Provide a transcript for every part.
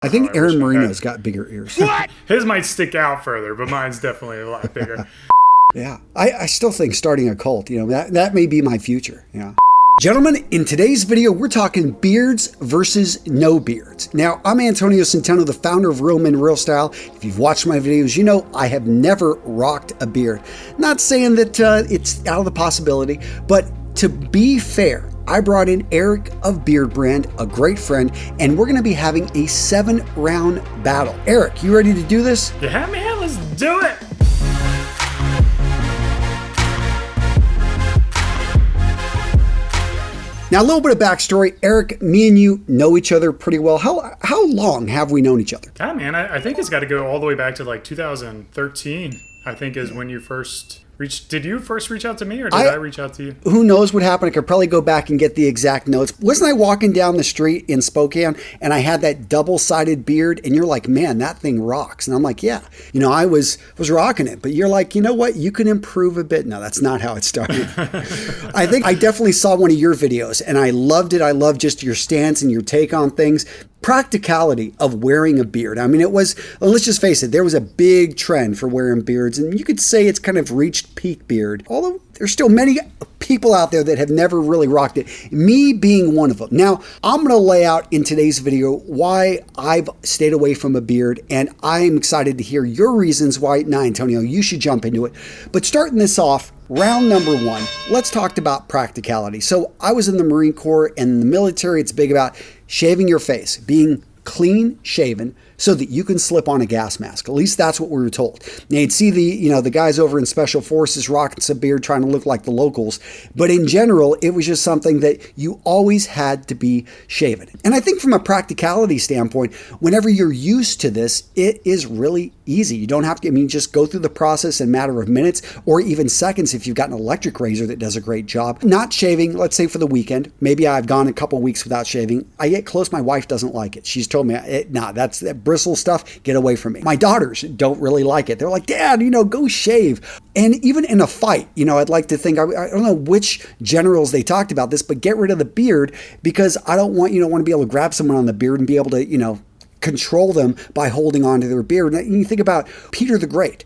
I think Aaron Marino's got bigger ears. What? His might stick out further, but mine's definitely a lot bigger. Yeah, I still think starting a cult, that may be my future. Yeah. Gentlemen, in today's video, we're talking beards versus no beards. Now, I'm Antonio Centeno, the founder of Real Men, Real Style. If you've watched my videos, you know I have never rocked a beard. Not saying that it's out of the possibility, but to be fair, I brought in Eric of Beard Brand, a great friend, and we're going to be having a 7-round battle. Eric, you ready to do this? Yeah, man, let's do it. Now, a little bit of backstory. Eric, me and you know each other pretty well. How long have we known each other? God, man, I think it's got to go all the way back to like 2013, I think is when you first reached. Did you first reach out to me or did I reach out to you? Who knows what happened? I could probably go back and get the exact notes. Wasn't I walking down the street in Spokane and I had that double-sided beard and you're like, man, that thing rocks. And I'm like, yeah, I was rocking it. But you're like, you know what? You can improve a bit. No, that's not how it started. I think I definitely saw one of your videos and I loved it. I loved just your stance and your take on things. Practicality of wearing a beard. I mean, let's just face it, there was a big trend for wearing beards, and you could say it's kind of reached peak beard, although there's still many people out there that have never really rocked it, me being one of them. Now, I'm going to lay out in today's video why I've stayed away from a beard, and I'm excited to hear your reasons why. Now, Antonio, you should jump into it. But starting this off, round number one, let's talk about practicality. So I was in the Marine Corps, and in the military, it's big about shaving your face, being clean shaven so that you can slip on a gas mask. At least that's what we were told. Now you'd see the guys over in Special Forces rocking some beard trying to look like the locals. But in general, it was just something that you always had to be shaven. And I think from a practicality standpoint, whenever you're used to this, it is really easy. You don't have to, just go through the process in a matter of minutes or even seconds if you've got an electric razor that does a great job. Not shaving, let's say for the weekend. Maybe I've gone a couple weeks without shaving. I get close, my wife doesn't like it. She's told me, that's that bristle stuff, get away from me. My daughters don't really like it. They're like, Dad, go shave. And even in a fight, I'd like to think, I don't know which generals they talked about this, but get rid of the beard because I don't want, want to be able to grab someone on the beard and be able to, control them by holding on to their beard. And you think about Peter the Great.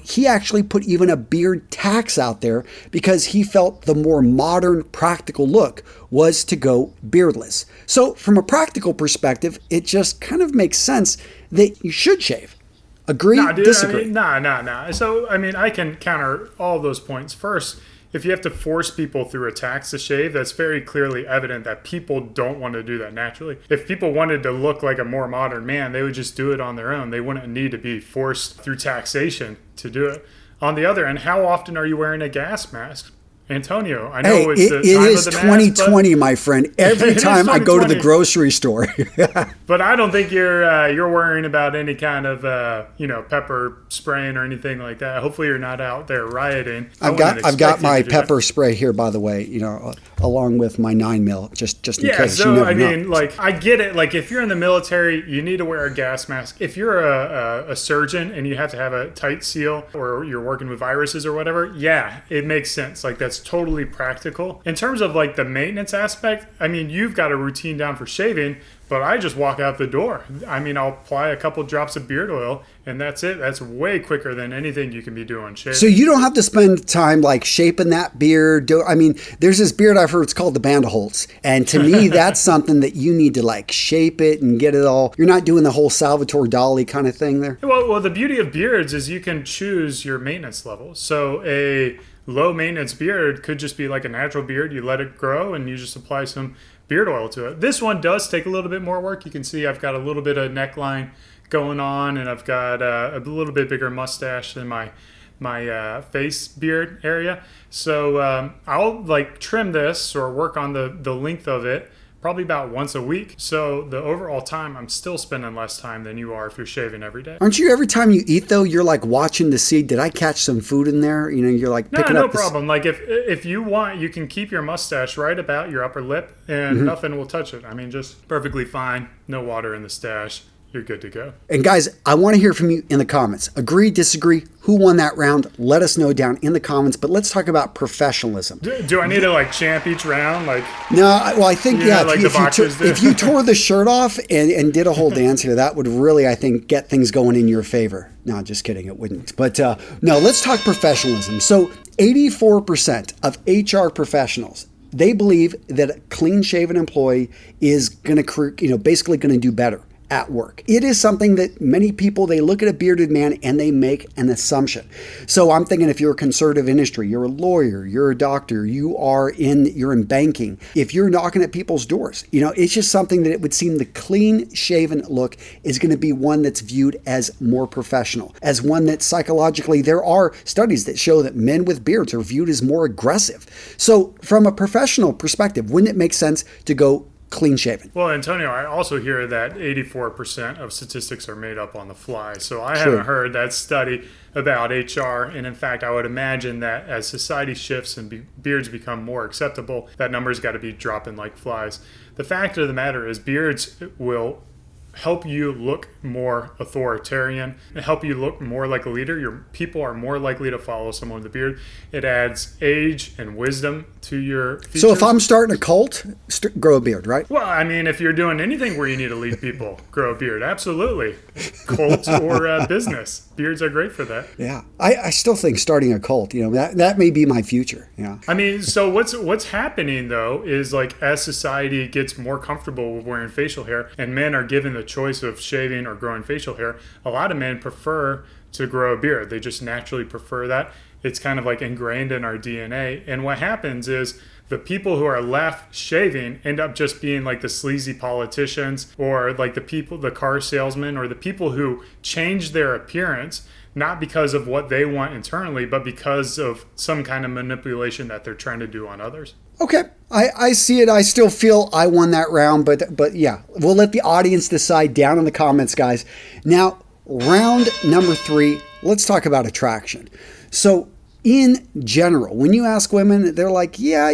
He actually put even a beard tax out there because he felt the more modern, practical look was to go beardless. So from a practical perspective, it just kind of makes sense that you should shave. Agree? Nah, dude, disagree? Nah. So, I can counter all those points. First, if you have to force people through a tax to shave, that's very clearly evident that people don't want to do that naturally. If people wanted to look like a more modern man, they would just do it on their own. They wouldn't need to be forced through taxation to do it. On the other hand, how often are you wearing a gas mask? Antonio, I know it is 2020, my friend. Every time I go to the grocery store. But I don't think you're worrying about any kind of pepper spraying or anything like that. Hopefully you're not out there rioting. I've got my pepper spray here, by the way, along with my 9mm, just in case. Yeah, so I get it. Like if you're in the military, you need to wear a gas mask. If you're a surgeon and you have to have a tight seal or you're working with viruses or whatever, yeah, it makes sense. Like that's totally practical. In terms of like the maintenance aspect, you've got a routine down for shaving, but I just walk out the door. I'll apply a couple drops of beard oil and that's it. That's way quicker than anything you can be doing shaving. So you don't have to spend time like shaping that beard. There's this beard I've heard, it's called the Banderholz. And to me, that's something that you need to like shape it and get it all. You're not doing the whole Salvatore Dali kind of thing there. Well, the beauty of beards is you can choose your maintenance level. So a low maintenance beard could just be like a natural beard. You let it grow and you just apply some beard oil to it. This one does take a little bit more work. You can see I've got a little bit of neckline going on and I've got a little bit bigger mustache than my face beard area. So I'll like trim this or work on the length of it probably about once a week. So the overall time, I'm still spending less time than you are if you're shaving every day. Aren't you, every time you eat though, you're like watching to see, did I catch some food in there? You're like picking up. No problem. Like if you want, you can keep your mustache right about your upper lip and nothing will touch it. Just perfectly fine. No water in the stash. you're good to go. And guys, I want to hear from you in the comments. Agree, disagree? Who won that round? Let us know down in the comments. But let's talk about professionalism. Do I need to like champ each round? Like no, well, I think yeah. Like if you tore the shirt off and did a whole dance here, that would really, I think, get things going in your favor. No, just kidding. It wouldn't. But no, let's talk professionalism. So 84% of HR professionals, they believe that a clean-shaven employee is going to, basically going to do better at work. It is something that many people, they look at a bearded man and they make an assumption. So I'm thinking if you're a conservative industry, you're a lawyer, you're a doctor, you're in banking, if you're knocking at people's doors, it's just something that it would seem the clean shaven look is going to be one that's viewed as more professional, as one that psychologically there are studies that show that men with beards are viewed as more aggressive. So from a professional perspective, wouldn't it make sense to go clean shaven? Well, Antonio, I also hear that 84% of statistics are made up on the fly. So I haven't heard that study about HR. And in fact, I would imagine that as society shifts and beards become more acceptable, that number's got to be dropping like flies. The fact of the matter is beards will help you look more authoritarian and help you look more like a leader. Your people are more likely to follow someone with a beard. It adds age and wisdom to your features. So if I'm starting a cult, grow a beard, right? Well, I mean, if you're doing anything where you need to lead people, grow a beard. Absolutely. Cult or business. Beards are great for that. Yeah. I still think starting a cult, that may be my future. Yeah. I mean, so what's happening though is like as society gets more comfortable with wearing facial hair and men are given the choice of shaving or growing facial hair, a lot of men prefer to grow a beard. They just naturally prefer that. It's kind of like ingrained in our DNA. And what happens is the people who are left shaving end up just being like the sleazy politicians or like the car salesmen or the people who change their appearance, not because of what they want internally, but because of some kind of manipulation that they're trying to do on others. Okay, I see it. I still feel I won that round, but yeah, we'll let the audience decide down in the comments, guys. Now, round number 3, let's talk about attraction. So in general, when you ask women, they're like, yeah,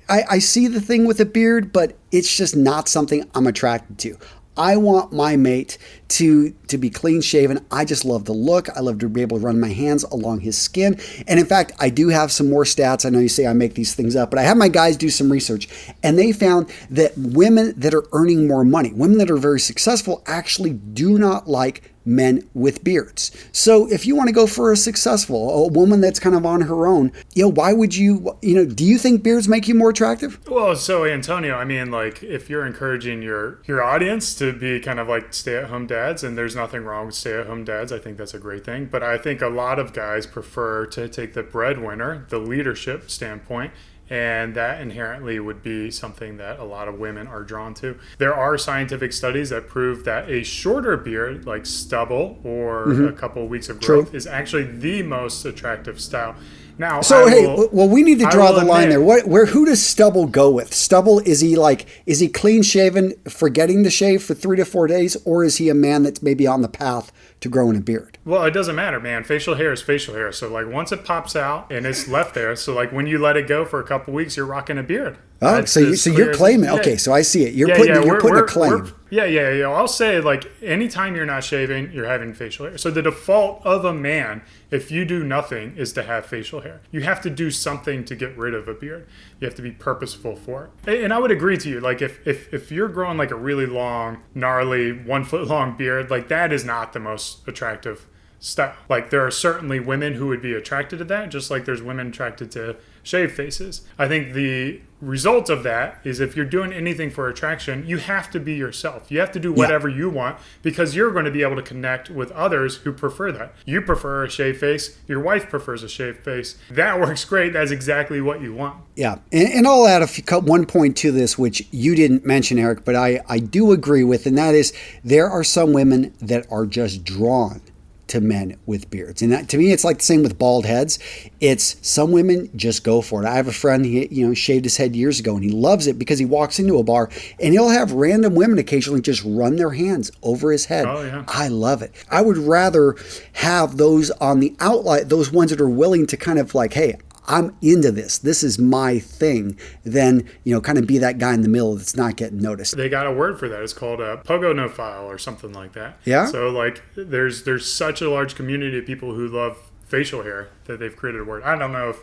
I see the thing with a beard, but it's just not something I'm attracted to. I want my mate to be clean shaven. I just love the look. I love to be able to run my hands along his skin. And in fact, I do have some more stats. I know you say I make these things up, but I have my guys do some research and they found that women that are earning more money, women that are very successful actually do not like men with beards. So if you want to go for a woman that's kind of on her own, why would you, do you think beards make you more attractive? Well, so Antonio, I mean, like if you're encouraging your audience to be kind of like stay-at-home dads, and there's nothing wrong with stay-at-home dads, I think that's a great thing. But I think a lot of guys prefer to take the breadwinner, the leadership standpoint, and that inherently would be something that a lot of women are drawn to. There are scientific studies that prove that a shorter beard, like stubble or a couple of weeks of growth, is actually the most attractive style. Now, so we need to draw the line there. Who does Stubble go with? Stubble, is he clean shaven, forgetting to shave for 3 to 4 days, or is he a man that's maybe on the path to growing a beard? Well, it doesn't matter, man. Facial hair is facial hair. So like once it pops out and it's left there, so like when you let it go for a couple weeks, you're rocking a beard. Oh, so you're claiming. Okay, so I see it. You're putting a claim. Yeah. I'll say like anytime you're not shaving, you're having facial hair. So the default of a man, if you do nothing, is to have facial hair. You have to do something to get rid of a beard. You have to be purposeful for it. And I would agree to you. Like if you're growing like a really long, gnarly, 1 foot long beard, like that is not the most attractive style. Like there are certainly women who would be attracted to that, just like there's women attracted to shaved faces. I think the result of that is if you're doing anything for attraction, you have to be yourself. You have to do whatever you want because you're going to be able to connect with others who prefer that. You prefer a shaved face. Your wife prefers a shaved face. That works great. That's exactly what you want. Yeah. And I'll add one point to this, which you didn't mention, Eric, but I do agree with, and that is there are some women that are just drawn to men with beards. And that, to me, it's like the same with bald heads. It's some women just go for it. I have a friend, he shaved his head years ago and he loves it because he walks into a bar and he'll have random women occasionally just run their hands over his head. Oh, yeah. I love it. I would rather have those on the outline, those ones that are willing to kind of like, hey, I'm into this, this is my thing, than, kind of be that guy in the middle that's not getting noticed. They got a word for that. It's called a pogonophile or something like that. Yeah. So like there's such a large community of people who love facial hair that they've created a word. I don't know if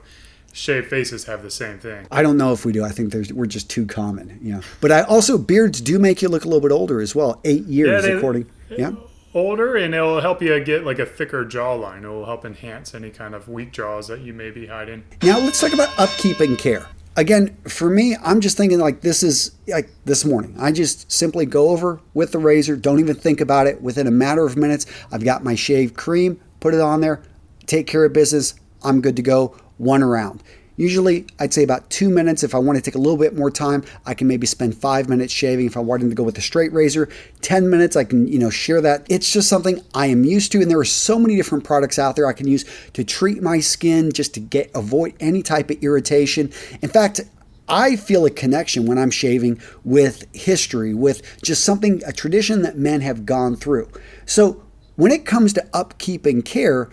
shaved faces have the same thing. I don't know if we do. I think we're just too common. But also beards do make you look a little bit older as well. 8 years according. Yeah. Older, and it'll help you get like a thicker jawline. It will help enhance any kind of weak jaws that you may be hiding. Now let's talk about upkeep and care. Again, for me, I'm just thinking like this is like this morning. I just simply go over with the razor, don't even think about it. Within a matter of minutes, I've got my shave cream, put it on there, take care of business. I'm good to go. One around. Usually, I'd say about 2 minutes. If I want to take a little bit more time, I can maybe spend 5 minutes shaving. If I wanted to go with a straight razor, 10 minutes, I can, share that. It's just something I am used to, and there are so many different products out there I can use to treat my skin just to avoid any type of irritation. In fact, I feel a connection when I'm shaving with history, with just something, a tradition that men have gone through. So when it comes to upkeep and care,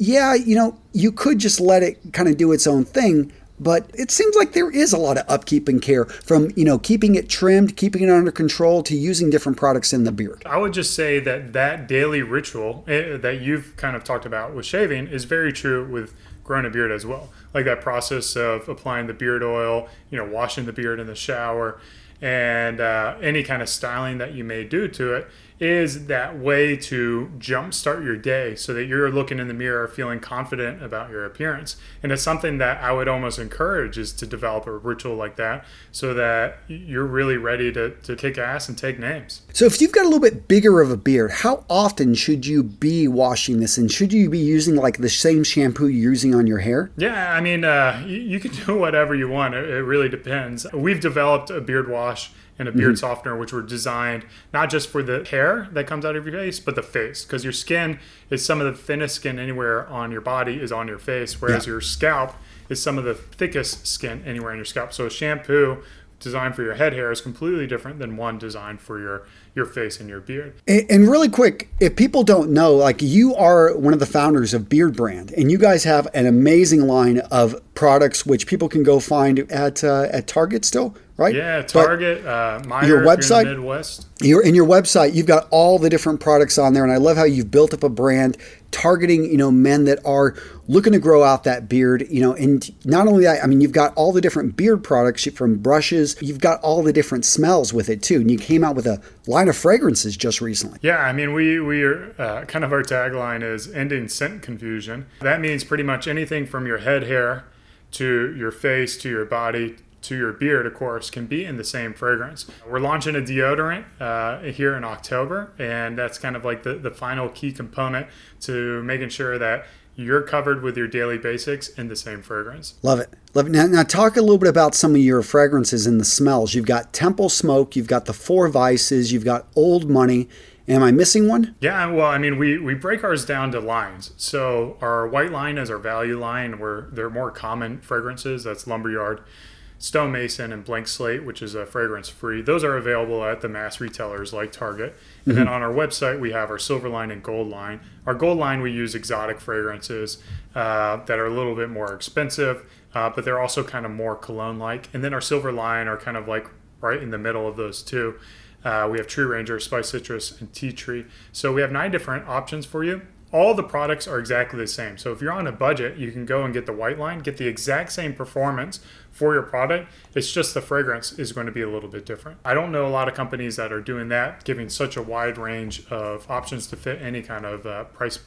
yeah, you could just let it kind of do its own thing, but it seems like there is a lot of upkeep and care from, keeping it trimmed, keeping it under control, to using different products in the beard. I would just say that daily ritual that you've kind of talked about with shaving is very true with growing a beard as well. Like that process of applying the beard oil, washing the beard in the shower, and any kind of styling that you may do to it is that way to jumpstart your day so that you're looking in the mirror feeling confident about your appearance. And it's something that I would almost encourage, is to develop a ritual like that so that you're really ready to kick ass and take names. So if you've got a little bit bigger of a beard, how often should you be washing this? And should you be using like the same shampoo you're using on your hair? Yeah, I mean, you can do whatever you want. It really depends. We've developed a beard wash and a beard softener, which were designed not just for the hair that comes out of your face, but the face. Because your skin is some of the thinnest skin anywhere on your body is on your face, whereas your scalp is some of the thickest skin anywhere on your scalp. So a shampoo designed for your head hair is completely different than one designed for your face and your beard. And really quick, if people don't know, like, you are one of the founders of Beard Brand, and you guys have an amazing line of products which people can go find at Target still, right? Yeah, Target, Meijer, your website, in the Midwest. In your website, you've got all the different products on there, and I love how you've built up a brand targeting, men that are looking to grow out that beard, and not only that, I mean, you've got all the different beard products from brushes, you've got all the different smells with it too, and you came out with a line of fragrances just recently. Yeah, I mean, we are kind of, our tagline is ending scent confusion. That means pretty much anything from your head hair to your face to your body to your beard, of course, can be in the same fragrance. We're launching a deodorant here in October, and that's kind of like the final key component to making sure that you're covered with your daily basics in the same fragrance. Love it. Love it. Now talk a little bit about some of your fragrances and the smells. You've got Temple Smoke, you've got the Four Vices, you've got Old Money. Am I missing one? Yeah, well, I mean, we break ours down to lines. So our white line is our value line, where they're more common fragrances. That's Lumberyard, Stonemason, and Blank Slate, which is a fragrance free. Those are available at the mass retailers like Target. And then on our website, we have our silver line and gold line. Our gold line, we use exotic fragrances that are a little bit more expensive, but they're also kind of more cologne-like. And then our silver line are kind of like right in the middle of those two. We have Tree Ranger, Spice Citrus, and Tea Tree. So we have 9 different options for you. All the products are exactly the same. So if you're on a budget, you can go and get the white line, get the exact same performance for your product. It's just the fragrance is going to be a little bit different. I don't know a lot of companies that are doing that, giving such a wide range of options to fit any kind of price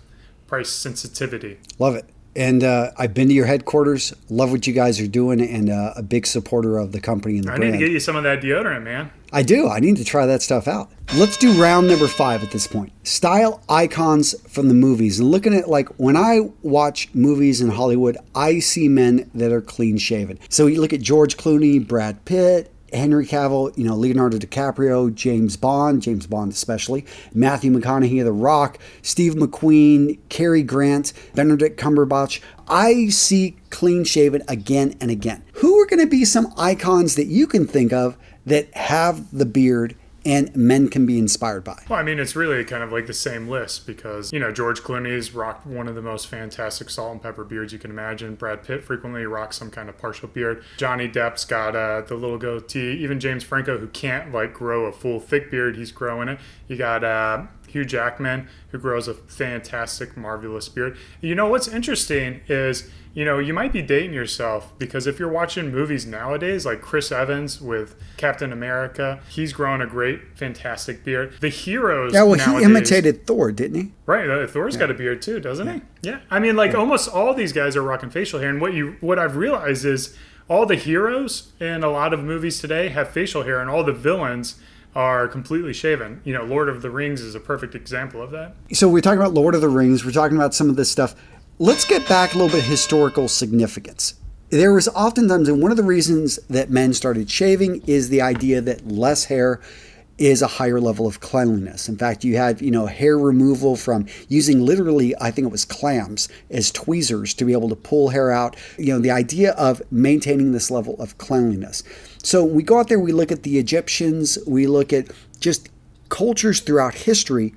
sensitivity. Love it. And I've been to your headquarters. Love what you guys are doing, and a big supporter of the company and the brand. I need to get you some of that deodorant, man. I do. I need to try that stuff out. Let's do round number 5 at this point. Style icons from the movies. And looking at, like, when I watch movies in Hollywood, I see men that are clean shaven. So you look at George Clooney, Brad Pitt, Henry Cavill, Leonardo DiCaprio, James Bond especially, Matthew McConaughey, The Rock, Steve McQueen, Cary Grant, Benedict Cumberbatch. I see clean shaven again and again. Who are going to be some icons that you can think of that have the beard and men can be inspired by? Well, I mean, it's really kind of like the same list because, George Clooney's rocked one of the most fantastic salt and pepper beards you can imagine. Brad Pitt frequently rocks some kind of partial beard. Johnny Depp's got the little goatee. Even James Franco, who can't grow a full thick beard, he's growing it. You got Hugh Jackman, who grows a fantastic, marvelous beard. What's interesting is, you might be dating yourself because if you're watching movies nowadays, like Chris Evans with Captain America, he's grown a great, fantastic beard. The heroes nowadays, he imitated Thor, didn't he? Right. Thor's got a beard too, doesn't he? Yeah. I mean, almost all these guys are rocking facial hair. And what I've realized is all the heroes in a lot of movies today have facial hair, and all the villains are completely shaven. Lord of the Rings is a perfect example of that. So we're talking about Lord of the Rings. We're talking about some of this stuff. Let's get back a little bit historical significance. There was oftentimes, and one of the reasons that men started shaving is the idea that less hair is a higher level of cleanliness. In fact, you had, hair removal from using literally, I think it was clams as tweezers to be able to pull hair out. The idea of maintaining this level of cleanliness. So we go out there, we look at the Egyptians, we look at just cultures throughout history.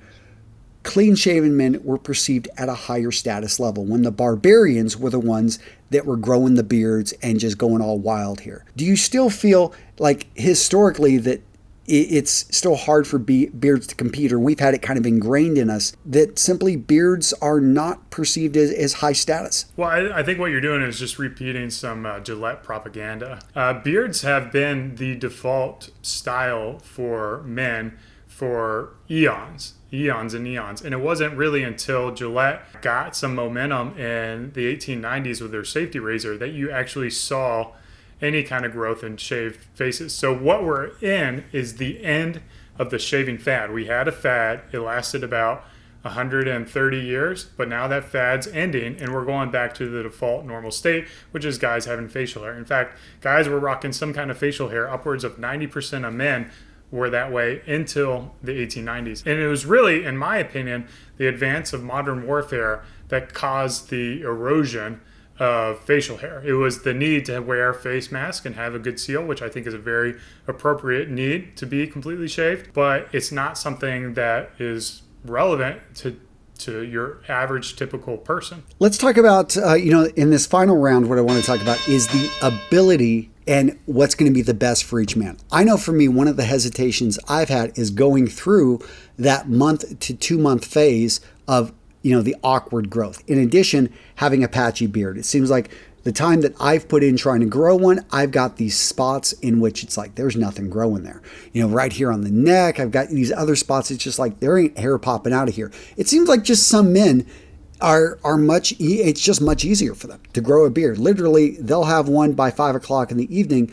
Clean-shaven men were perceived at a higher status level when the barbarians were the ones that were growing the beards and just going all wild here. Do you still feel like historically that it's still hard for beards to compete, or we've had it kind of ingrained in us that simply beards are not perceived as high status? Well, I think what you're doing is just repeating some Gillette propaganda. Beards have been the default style for men for eons and eons. And it wasn't really until Gillette got some momentum in the 1890s with their safety razor that you actually saw any kind of growth in shaved faces. So what we're in is the end of the shaving fad. We had a fad. It lasted about 130 years, but now that fad's ending and we're going back to the default normal state, which is guys having facial hair. In fact, guys were rocking some kind of facial hair. Upwards of 90% of men were that way until the 1890s. And it was really, in my opinion, the advance of modern warfare that caused the erosion of facial hair. It was the need to wear a face mask and have a good seal, which I think is a very appropriate need to be completely shaved, but it's not something that is relevant to your average typical person. Let's talk about, in this final round, what I want to talk about is the ability and what's going to be the best for each man. I know for me, one of the hesitations I've had is going through that month to 2 month phase of, the awkward growth. In addition, having a patchy beard. It seems like the time that I've put in trying to grow one, I've got these spots in which it's like there's nothing growing there. Right here on the neck, I've got these other spots. It's just like there ain't hair popping out of here. It seems like just some men it's just much easier for them to grow a beard. Literally, they'll have one by 5 o'clock in the evening,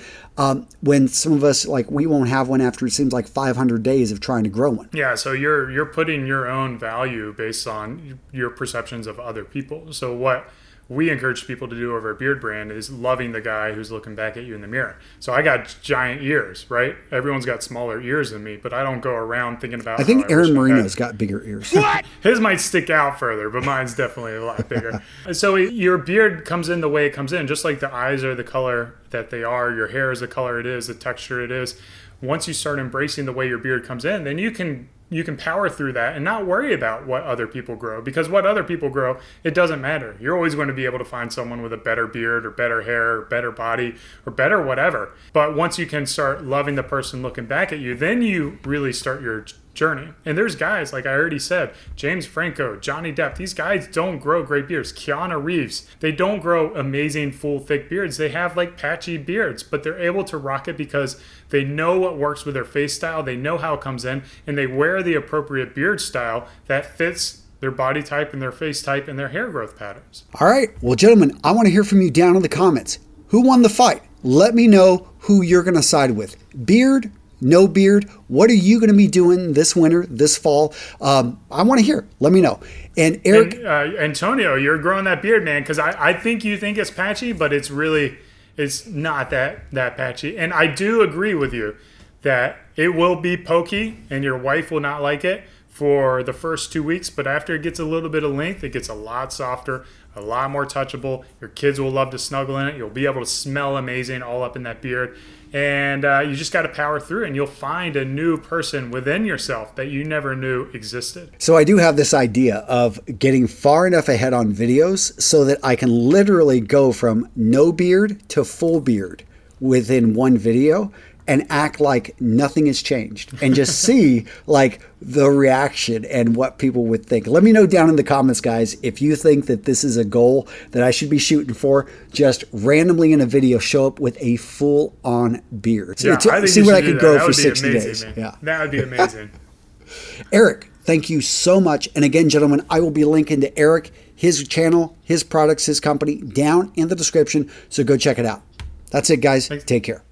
when some of us, we won't have one after it seems like 500 days of trying to grow one. Yeah, so you're putting your own value based on your perceptions of other people. So what we encourage people to do over a beard brand is loving the guy who's looking back at you in the mirror. So I got giant ears, right? Everyone's got smaller ears than me, but I don't go around thinking about. I think Aaron Marino's got bigger ears. What? His might stick out further, but mine's definitely a lot bigger. So your beard comes in the way it comes in, just like the eyes are the color that they are, your hair is the color it is, the texture it is. Once you start embracing the way your beard comes in, then you can power through that and not worry about what other people grow, because what other people grow, it doesn't matter. You're always going to be able to find someone with a better beard or better hair or better body or better whatever. But once you can start loving the person looking back at you, then you really start your journey. And there's guys, like I already said, James Franco, Johnny Depp, these guys don't grow great beards. Keanu Reeves, they don't grow amazing full thick beards. They have patchy beards, but they're able to rock it because they know what works with their face style. They know how it comes in, and they wear the appropriate beard style that fits their body type and their face type and their hair growth patterns. All right. Well, gentlemen, I want to hear from you down in the comments. Who won the fight? Let me know who you're going to side with. Beard, no beard? What are you going to be doing this winter, this fall? I want to hear. Let me know. And Eric, Antonio, you're growing that beard, man, because I think you think it's patchy, but it's not that patchy. And I do agree with you that it will be pokey and your wife will not like it for the first 2 weeks, but after it gets a little bit of length, it gets a lot softer, a lot more touchable. Your kids will love to snuggle in it. You'll be able to smell amazing all up in that beard. And you just got to power through, and you'll find a new person within yourself that you never knew existed. So I do have this idea of getting far enough ahead on videos so that I can literally go from no beard to full beard within one video and act like nothing has changed and just see like the reaction and what people would think. Let me know down in the comments, guys, if you think that this is a goal that I should be shooting for. Just randomly in a video show up with a full on beard. Yeah, I think see you what I should do could that. grow That for would be 60 amazing, days. man. Yeah. That would be amazing. Eric, thank you so much. And again, gentlemen, I will be linking to Eric, his channel, his products, his company down in the description. So go check it out. That's it, guys. Thanks. Take care.